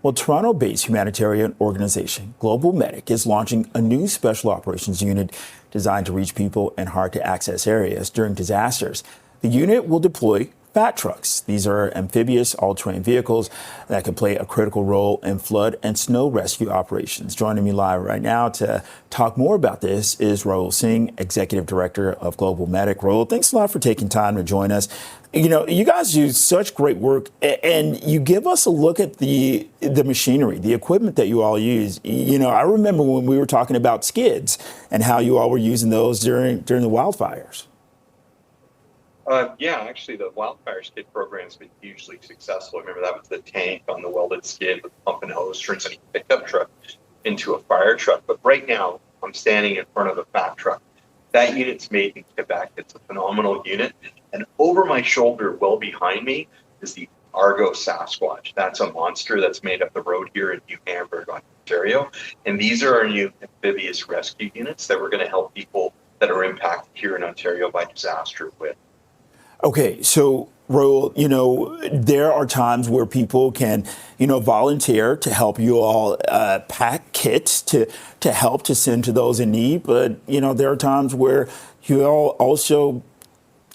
Well, Toronto-based humanitarian organization GlobalMedic is launching a new special operations unit designed to reach people in hard-to-access areas during disasters. The unit will deploy fat trucks. These are amphibious, all-terrain vehicles that can play a critical role in flood and snow rescue operations. Joining me live right now to talk more about this is Rahul Singh, Executive Director of GlobalMedic. Rahul, thanks a lot for taking time to join us. You know, you guys do such great work, and you give us a look at the machinery, the equipment that you all use. You know, I remember when we were talking about skids and how you all were using those during the wildfires. Yeah, actually, the wildfire skid program has been hugely successful. Remember, that was the tank on the welded skid with pump and hose, turns any pickup truck into a fire truck. But right now, I'm standing in front of a fat truck. That unit's made in Quebec. It's a phenomenal unit. And over my shoulder, well behind me, is the Argo Sasquatch. That's a monster that's made up the road here in New Hamburg, Ontario. And these are our new amphibious rescue units that we're going to help people that are impacted here in Ontario by disaster with. Okay, so Rahul, you know, there are times where people can, you know, volunteer to help you all pack kits to help to send to those in need. But, you know, there are times where you all also,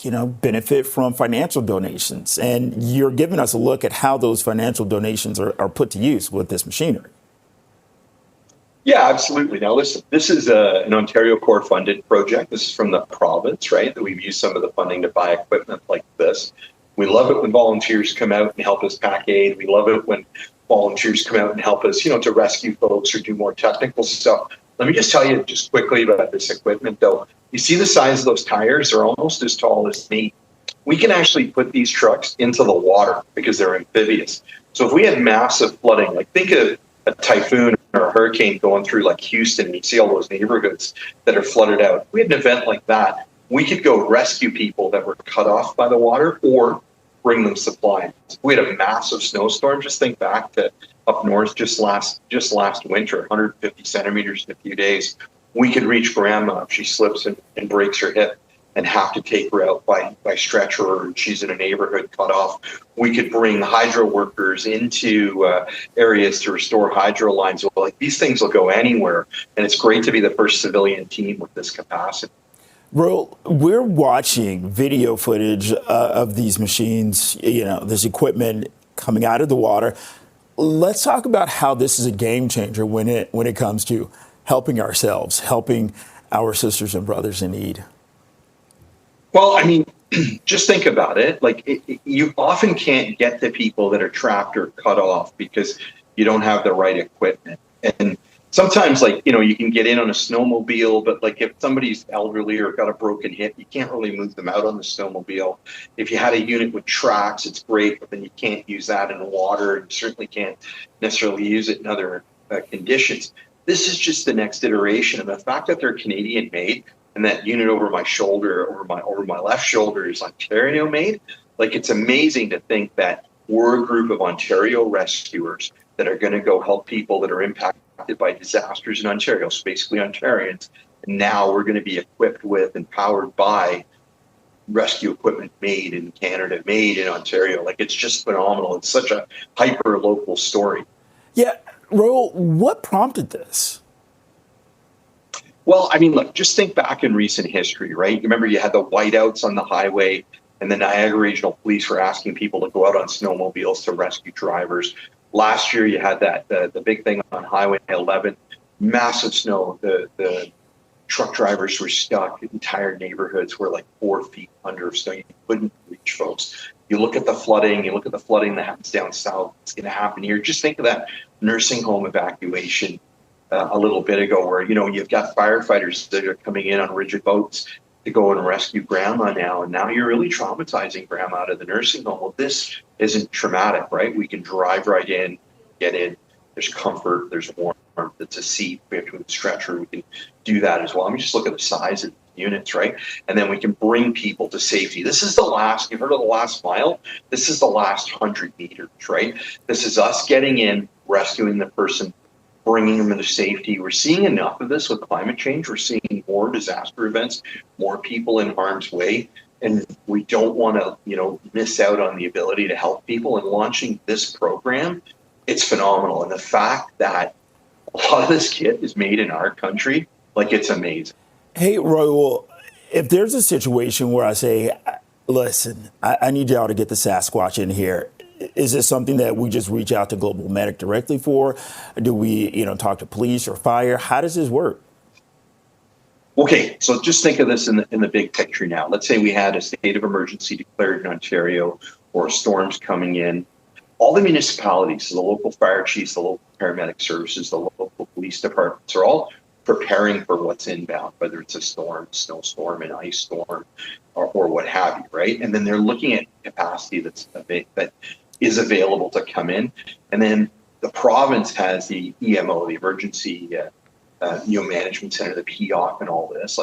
you know, benefit from financial donations. And you're giving us a look at how those financial donations are put to use with this machinery. Yeah, absolutely. Now, listen, this is an Ontario Corps funded project. This is from the province, right? That we've used some of the funding to buy equipment like this. We love it when volunteers come out and help us pack aid. We love it when volunteers come out and help us, you know, to rescue folks or do more technical stuff. Let me just tell you just quickly about this equipment, though. You see the size of those tires? They're almost as tall as me. We can actually put these trucks into the water because they're amphibious. So if we had massive flooding, like think of a typhoon or a hurricane going through like Houston, and you see all those neighborhoods that are flooded out. If we had an event like that, we could go rescue people that were cut off by the water or bring them supplies. If we had a massive snowstorm, just think back to up north just last winter, 150 centimeters in a few days. We could reach grandma if she slips and breaks her hip and have to take her out by stretcher, or she's in a neighborhood cut off. We could bring hydro workers into areas to restore hydro lines. Well, like these things will go anywhere, and it's great to be the first civilian team with this capacity. Well, we're watching video footage of these machines, you know, this equipment coming out of the water. Let's talk about how this is a game changer when it comes to helping ourselves, helping our sisters and brothers in need. Well, I mean, just think about it. Like you often can't get to people that are trapped or cut off because you don't have the right equipment. And sometimes, like, you know, you can get in on a snowmobile, but like if somebody's elderly or got a broken hip, you can't really move them out on the snowmobile. If you had a unit with tracks, it's great, but then you can't use that in water. You certainly can't necessarily use it in other conditions. This is just the next iteration. And the fact that they're Canadian made, and that unit over my shoulder, over my left shoulder, is Ontario made. Like, it's amazing to think that we're a group of Ontario rescuers that are going to go help people that are impacted by disasters in Ontario, so basically Ontarians. And now we're going to be equipped with and powered by rescue equipment made in Canada, made in Ontario. Like, it's just phenomenal. It's such a hyper local story. Yeah, Rahul, what prompted this? Well, I mean, look, just think back in recent history, right? You remember you had the whiteouts on the highway, and the Niagara Regional Police were asking people to go out on snowmobiles to rescue drivers. Last year, you had that the big thing on Highway 11, massive snow. The truck drivers were stuck. Entire neighborhoods were like 4 feet under snow. You couldn't reach folks. You look at the flooding. You look at the flooding that happens down south. It's going to happen here. Just think of that nursing home evacuation a little bit ago, where, you know, you've got firefighters that are coming in on rigid boats to go and rescue grandma now, and now you're really traumatizing grandma out of the nursing home. Well, this isn't traumatic, right? We can drive right in, get in. There's comfort, there's warmth, it's a seat. We have to move the stretcher. We can do that as well. I mean, just look at the size of the units, right? And then we can bring people to safety. This is the last, you've heard of the last mile? This is the last 100 meters, right? This is us getting in, rescuing the person, bringing them into safety. We're seeing enough of this with climate change. We're seeing more disaster events, more people in harm's way, and we don't want to, you know, miss out on the ability to help people. And launching this program it's phenomenal. And the fact that a lot of this kit is made in our country, like, it's amazing. Hey, Rahul, if there's a situation where I say, listen, I need y'all to get the Sasquatch in here, is this something that we just reach out to GlobalMedic directly for? Do we, talk to police or fire? How does this work? Okay, so just think of this in the big picture now. Let's say we had a state of emergency declared in Ontario, or storms coming in. All the municipalities, the local fire chiefs, the local paramedic services, the local police departments are all preparing for what's inbound, whether it's a storm, snowstorm, an ice storm, or what have you, right? And then they're looking at capacity that is available to come in. And then the province has the EMO, the Emergency Management Center, the PEOC, and all this.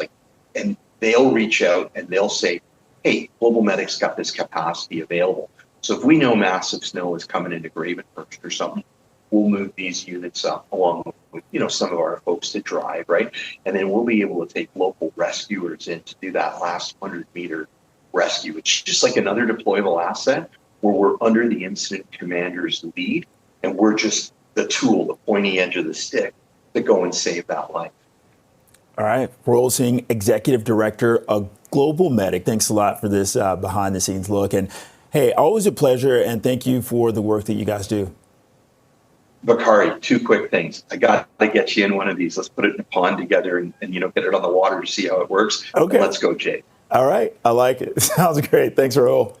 And they'll reach out and they'll say, hey, GlobalMedic's got this capacity available. So if we know massive snow is coming into Gravenhurst or something, we'll move these units up along with, some of our folks to drive, right? And then we'll be able to take local rescuers in to do that last 100-meter rescue. It's just like another deployable asset where we're under the incident commander's lead, and we're just the tool, the pointy edge of the stick to go and save that life. All right. Rahul Singh, Executive Director of GlobalMedic. Thanks a lot for this behind-the-scenes look. And hey, always a pleasure, and thank you for the work that you guys do. Bakari, two quick things. I got to get you in one of these. Let's put it in a pond together and get it on the water to see how it works. Okay. Let's go, Jay. All right. I like it. Sounds great. Thanks, Rahul.